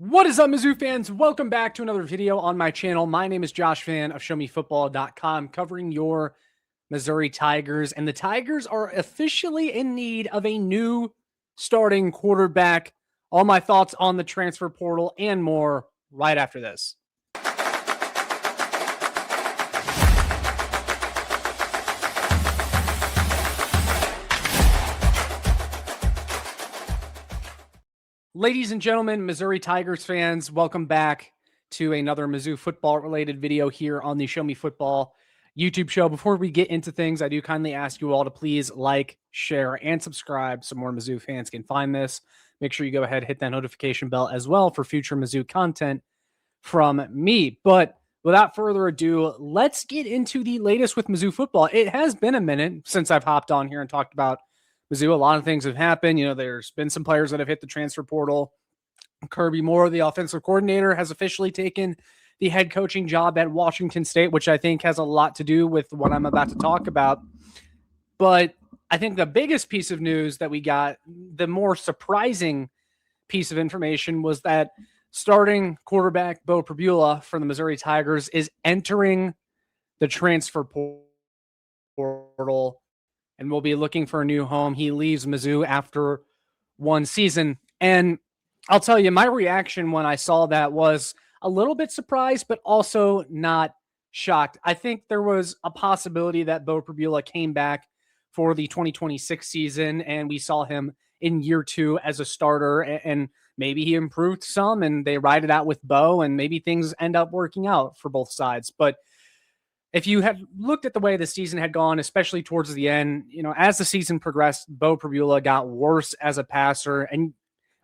What is up, Mizzou fans? Welcome back to another video on my channel. My name is Josh Fan of ShowMeFootball.com, covering your Missouri Tigers. And the Tigers are officially in need of a new starting quarterback. All my thoughts on the transfer portal and more right after this. Ladies and gentlemen, Missouri Tigers fans, welcome back to another Mizzou football-related video here on the Show Me Football YouTube show. Before we get into things, I do kindly ask you all to please like, share, and subscribe so more Mizzou fans can find this. Make sure you go ahead, hit that notification bell as well for future Mizzou content from me. But without further ado, let's get into the latest with Mizzou football. It has been a minute since I've hopped on here and talked about Mizzou. A lot of things have happened. You know, there's been some players that have hit the transfer portal. Kirby Moore, the offensive coordinator, has officially taken the head coaching job at Washington State, which I think has a lot to do with what I'm about to talk about. But I think the biggest piece of news that we got, the more surprising piece of information, was that starting quarterback Beau Pribula for the Missouri Tigers is entering the transfer portal and will be looking for a new home. He leaves Mizzou after one season. And I'll tell you, my reaction when I saw that was a little bit surprised, but also not shocked. I think there was a possibility that Beau Pribula came back for the 2026 season, and we saw him in year two as a starter, and maybe he improved some, and they ride it out with Beau, and maybe things end up working out for both sides. But if you had looked at the way the season had gone, especially towards the end, you know, as the season progressed, Beau Pribula got worse as a passer. And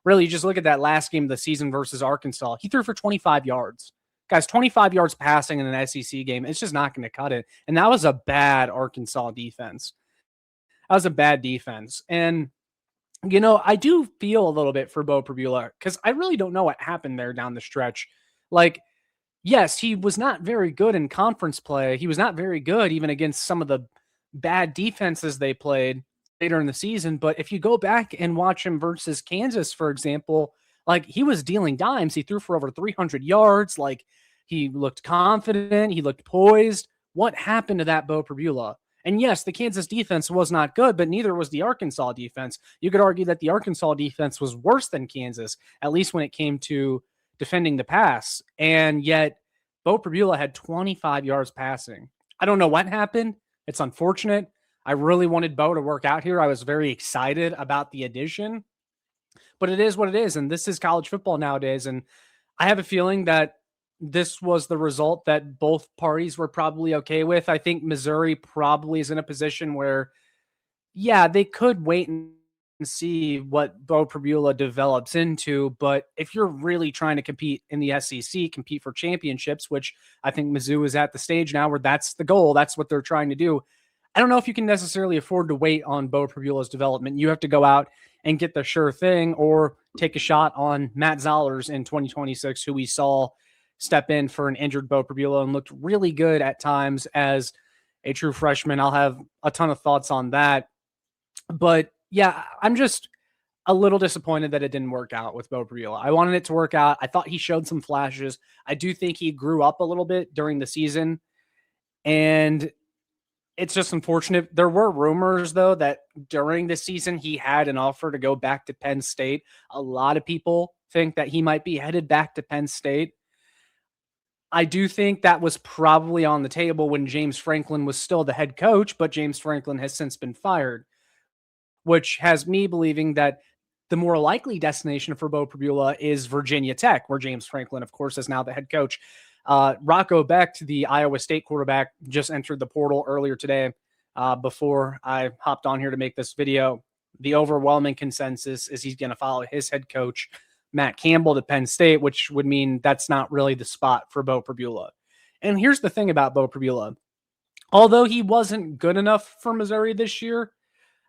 really, you just look at that last game of the season versus Arkansas. He threw for 25 yards. Guys, 25 yards passing in an SEC game, it's just not going to cut it. And that was a bad Arkansas defense. That was a bad defense. And, you know, I do feel a little bit for Beau Pribula because I really don't know what happened there down the stretch. Like, yes, he was not very good in conference play. He was not very good even against some of the bad defenses they played later in the season. But if you go back and watch him versus Kansas, for example, like, he was dealing dimes. He threw for over 300 yards. Like, he looked confident. He looked poised. What happened to that Beau Pribula? And yes, the Kansas defense was not good, but neither was the Arkansas defense. You could argue that the Arkansas defense was worse than Kansas, at least when it came to defending the pass. And yet Beau Pribula had 25 yards passing. I don't know what happened. It's unfortunate. I really wanted Beau to work out here. I was very excited about the addition, but it is what it is. And this is college football nowadays. And I have a feeling that this was the result that both parties were probably okay with. I think Missouri probably is in a position where, yeah, they could wait and see what Beau Pribula develops into. But if you're really trying to compete in the SEC, compete for championships, which I think Mizzou is at the stage now where that's the goal, that's what they're trying to do. I don't know if you can necessarily afford to wait on Beau Pribula's development. You have to go out and get the sure thing or take a shot on Matt Zollers in 2026, who we saw step in for an injured Beau Pribula and looked really good at times as a true freshman. I'll have a ton of thoughts on that. But yeah, I'm just a little disappointed that it didn't work out with Beau Pribula. I wanted it to work out. I thought he showed some flashes. I do think he grew up a little bit during the season, and it's just unfortunate. There were rumors, though, that during the season he had an offer to go back to Penn State. A lot of people think that he might be headed back to Penn State. I do think that was probably on the table when James Franklin was still the head coach, but James Franklin has since been fired, which has me believing that the more likely destination for Beau Pribula is Virginia Tech, where James Franklin, of course, is now the head coach. Rocco Becht, the Iowa State quarterback, just entered the portal earlier today before I hopped on here to make this video. The overwhelming consensus is he's going to follow his head coach, Matt Campbell, to Penn State, which would mean that's not really the spot for Beau Pribula. And here's the thing about Beau Pribula. Although he wasn't good enough for Missouri this year,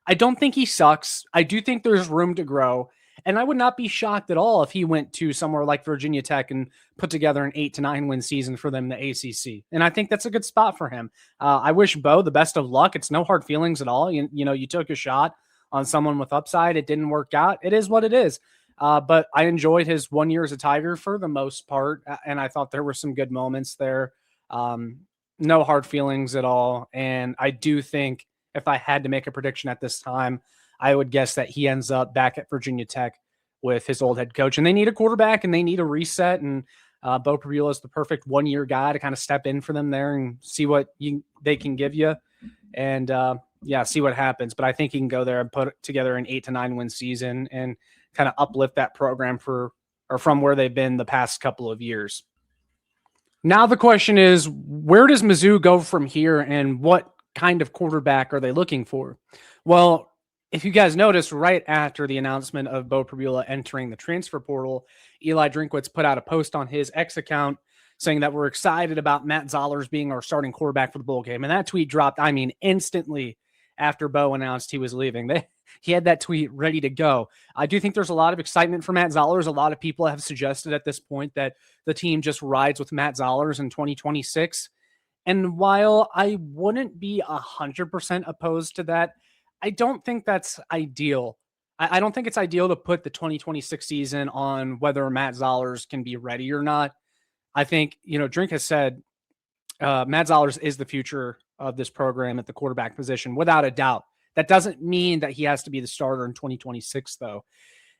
I don't think he sucks. I do think there's room to grow. And I would not be shocked at all if he went to somewhere like Virginia Tech and put together an 8 to 9 win season for them in the ACC. And I think that's a good spot for him. I wish Beau the best of luck. It's no hard feelings at all. You know, you took a shot on someone with upside. It didn't work out. It is what it is. But I enjoyed his 1 year as a Tiger for the most part, and I thought there were some good moments there. No hard feelings at all. And I do think if I had to make a prediction at this time, I would guess that he ends up back at Virginia Tech with his old head coach. And they need a quarterback and they need a reset. And Beau Pribula is the perfect 1 year guy to kind of step in for them there and see what they can give you. And see what happens. But I think he can go there and put together an 8 to 9 win season and kind of uplift that program from where they've been the past couple of years. Now the question is, where does Mizzou go from here and what kind of quarterback are they looking for? Well, if you guys noticed, right after the announcement of Beau Pribula entering the transfer portal, Eli Drinkwitz put out a post on his X account saying that we're excited about Matt Zollers being our starting quarterback for the bowl game. And that tweet dropped, instantly after Beau announced he was leaving. He had that tweet ready to go. I do think there's a lot of excitement for Matt Zollers. A lot of people have suggested at this point that the team just rides with Matt Zollers in 2026. And while I wouldn't be 100% opposed to that, I don't think that's ideal. I don't think it's ideal to put the 2026 season on whether Matt Zollers can be ready or not. I think, Drink has said Matt Zollers is the future of this program at the quarterback position, without a doubt. That doesn't mean that he has to be the starter in 2026, though.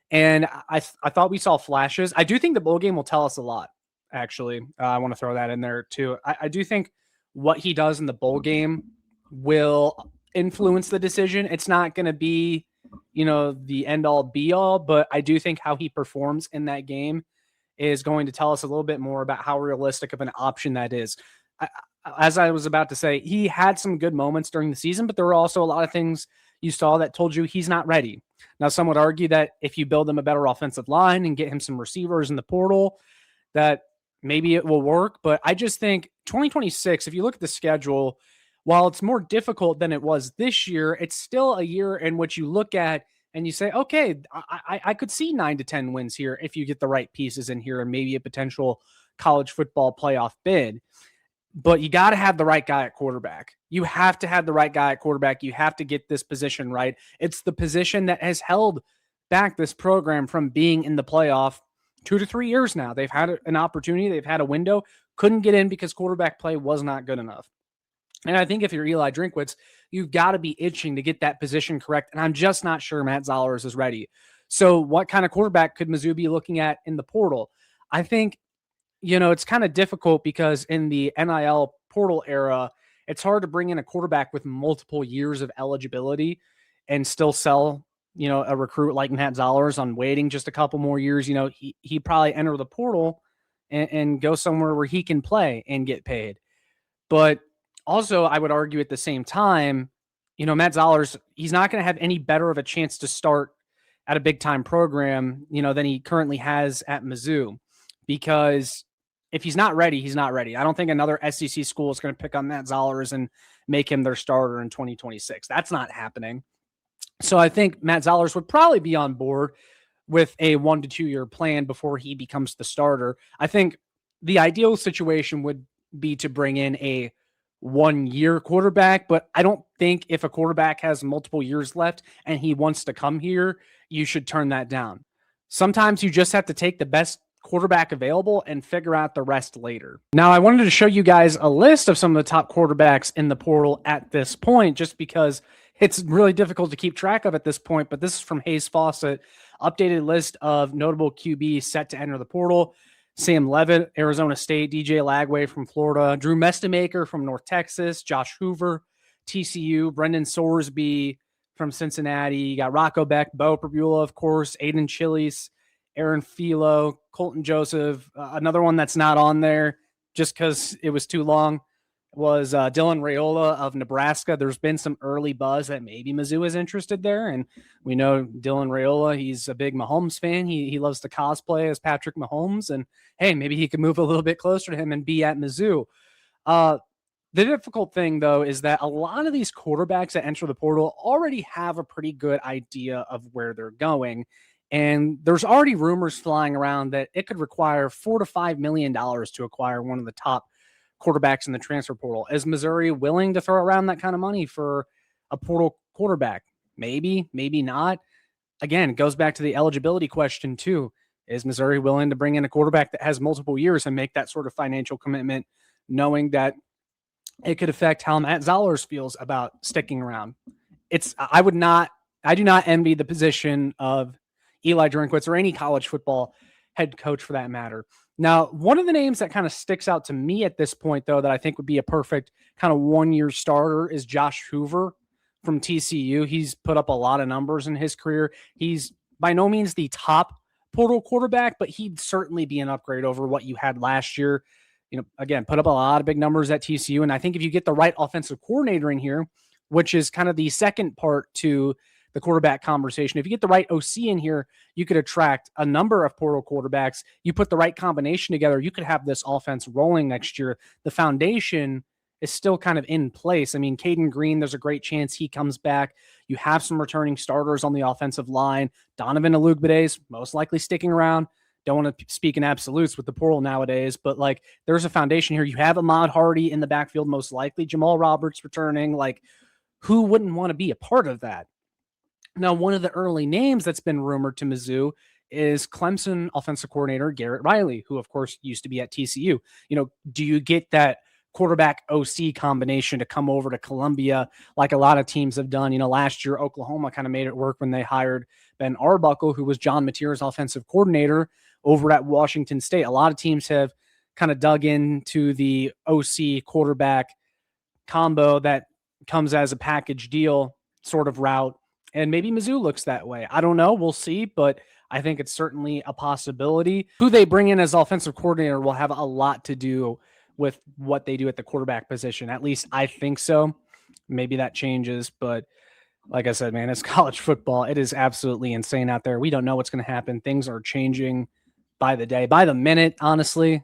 And I thought we saw flashes. I do think the bowl game will tell us a lot, actually. I want to throw that in there, too. I do think what he does in the bowl game will influence the decision. It's not going to be, the end-all, be-all, but I do think how he performs in that game is going to tell us a little bit more about how realistic of an option that is. As I was about to say, he had some good moments during the season, but there were also a lot of things you saw that told you he's not ready. Now, some would argue that if you build him a better offensive line and get him some receivers in the portal, that maybe it will work. But I just think 2026, if you look at the schedule, while it's more difficult than it was this year, it's still a year in which you look at and you say, okay, I could see 9 to 10 wins here if you get the right pieces in here and maybe a potential college football playoff bid. But you got to have the right guy at quarterback. You have to have the right guy at quarterback. You have to get this position right. It's the position that has held back this program from being in the playoff 2 to 3 years now. They've had an opportunity. They've had a window. Couldn't get in because quarterback play was not good enough. And I think if you're Eli Drinkwitz, you've got to be itching to get that position correct. And I'm just not sure Matt Zollers is ready. So what kind of quarterback could Mizzou be looking at in the portal? I think, it's kind of difficult because in the NIL portal era, it's hard to bring in a quarterback with multiple years of eligibility and still sell, a recruit like Matt Zollers on waiting just a couple more years. He probably enter the portal and go somewhere where he can play and get paid. But also, I would argue at the same time, Matt Zollers, he's not going to have any better of a chance to start at a big-time program, than he currently has at Mizzou. Because if he's not ready, he's not ready. I don't think another SEC school is going to pick on Matt Zollers and make him their starter in 2026. That's not happening. So I think Matt Zollers would probably be on board with a 1 to 2 year plan before he becomes the starter. I think the ideal situation would be to bring in a 1 year quarterback, but I don't think if a quarterback has multiple years left and he wants to come here, you should turn that down. Sometimes you just have to take the best quarterback available and figure out the rest later. Now, I wanted to show you guys a list of some of the top quarterbacks in the portal at this point, just because it's really difficult to keep track of at this point, but this is from Hayes Fawcett, updated list of notable QBs set to enter the portal. Sam Levitt, Arizona State, DJ Lagway from Florida, Drew Mestemaker from North Texas, Josh Hoover, TCU, Brendan Sorsby from Cincinnati. You got Rocco Beck, Beau Pribula, of course, Aiden Chili's, Aaron Philo, Colton Joseph. Another one that's not on there just because it was too long was Dylan Raiola of Nebraska. There's been some early buzz that maybe Mizzou is interested there. And we know Dylan Raiola, he's a big Mahomes fan. He loves to cosplay as Patrick Mahomes. And, hey, maybe he could move a little bit closer to him and be at Mizzou. The difficult thing, though, is that a lot of these quarterbacks that enter the portal already have a pretty good idea of where they're going. And there's already rumors flying around that it could require $4 to $5 million to acquire one of the top quarterbacks in the transfer portal. Is Missouri willing to throw around that kind of money for a portal quarterback? Maybe, maybe not. again, it goes back to the eligibility question too. Is Missouri willing to bring in a quarterback that has multiple years and make that sort of financial commitment, knowing that it could affect how Matt Zollers feels about sticking around? I do not envy the position of Eli Drinkwitz or any college football head coach for that matter. Now, one of the names that kind of sticks out to me at this point, though, that I think would be a perfect kind of 1-year starter is Josh Hoover from TCU. He's put up a lot of numbers in his career. He's by no means the top portal quarterback, but he'd certainly be an upgrade over what you had last year. Again, put up a lot of big numbers at TCU. And I think if you get the right offensive coordinator in here, which is kind of the second part to the quarterback conversation, if you get the right OC in here, you could attract a number of portal quarterbacks. You put the right combination together, you could have this offense rolling next year. The foundation is still kind of in place. I mean, Caden Green, there's a great chance he comes back. You have some returning starters on the offensive line. Donovan Alugbede's most likely sticking around. Don't want to speak in absolutes with the portal nowadays, but like there's a foundation here. You have Ahmad Hardy in the backfield, most likely. Jamal Roberts returning. Like, who wouldn't want to be a part of that? Now, one of the early names that's been rumored to Mizzou is Clemson offensive coordinator Garrett Riley, who, of course, used to be at TCU. Do you get that quarterback OC combination to come over to Columbia like a lot of teams have done? Last year, Oklahoma kind of made it work when they hired Ben Arbuckle, who was John Mateer's offensive coordinator over at Washington State. A lot of teams have kind of dug into the OC quarterback combo that comes as a package deal sort of route. And maybe Mizzou looks that way. I don't know. We'll see. But I think it's certainly a possibility. Who they bring in as offensive coordinator will have a lot to do with what they do at the quarterback position. At least I think so. Maybe that changes. But like I said, man, it's college football. It is absolutely insane out there. We don't know what's going to happen. Things are changing by the day, by the minute, honestly,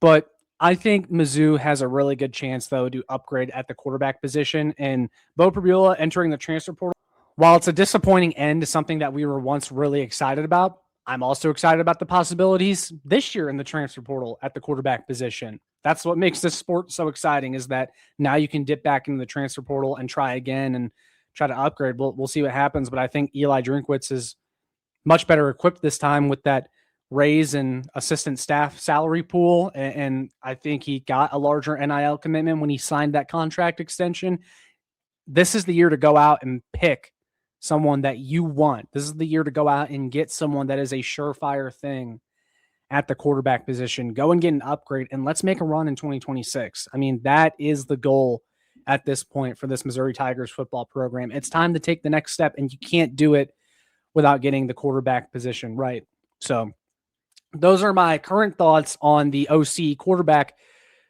But I think Mizzou has a really good chance, though, to upgrade at the quarterback position. And Beau Pribula entering the transfer portal, while it's a disappointing end to something that we were once really excited about, I'm also excited about the possibilities this year in the transfer portal at the quarterback position. That's what makes this sport so exciting, is that now you can dip back into the transfer portal and try again and try to upgrade. We'll see what happens, but I think Eli Drinkwitz is much better equipped this time with that raise and assistant staff salary pool. And I think he got a larger NIL commitment when he signed that contract extension. This is the year to go out and pick someone that you want. This is the year to go out and get someone that is a surefire thing at the quarterback position. Go and get an upgrade, and let's make a run in 2026. I mean, that is the goal at this point for this Missouri Tigers football program. It's time to take the next step, and you can't do it without getting the quarterback position right. So those are my current thoughts on the OC quarterback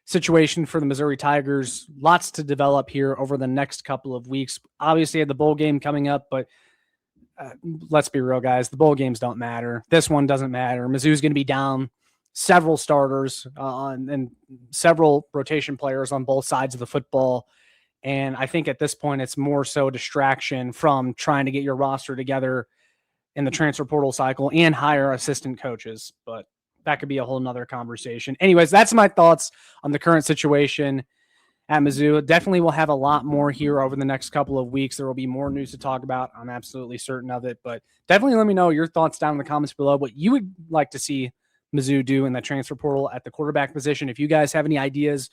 situation for the Missouri Tigers. Lots to develop here over the next couple of weeks. Obviously, I have the bowl game coming up, but let's be real, guys. The bowl games don't matter. This one doesn't matter. Mizzou's going to be down several starters and several rotation players on both sides of the football. And I think at this point, it's more so distraction from trying to get your roster together in the transfer portal cycle and hire assistant coaches. But that could be a whole nother conversation. Anyways, that's my thoughts on the current situation at Mizzou. Definitely will have a lot more here over the next couple of weeks. There will be more news to talk about. I'm absolutely certain of it. But definitely let me know your thoughts down in the comments below, what you would like to see Mizzou do in the transfer portal at the quarterback position. If you guys have any ideas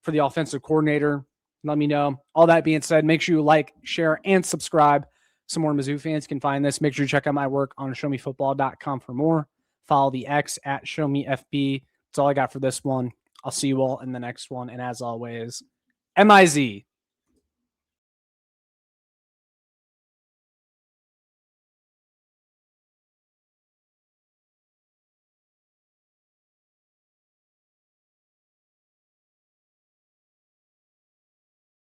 for the offensive coordinator, let me know. All that being said, make sure you like, share, and subscribe. Some more Mizzou fans can find this. Make sure you check out my work on showmefootball.com for more. Follow the X at showmefb. That's all I got for this one. I'll see you all in the next one. And as always, MIZ.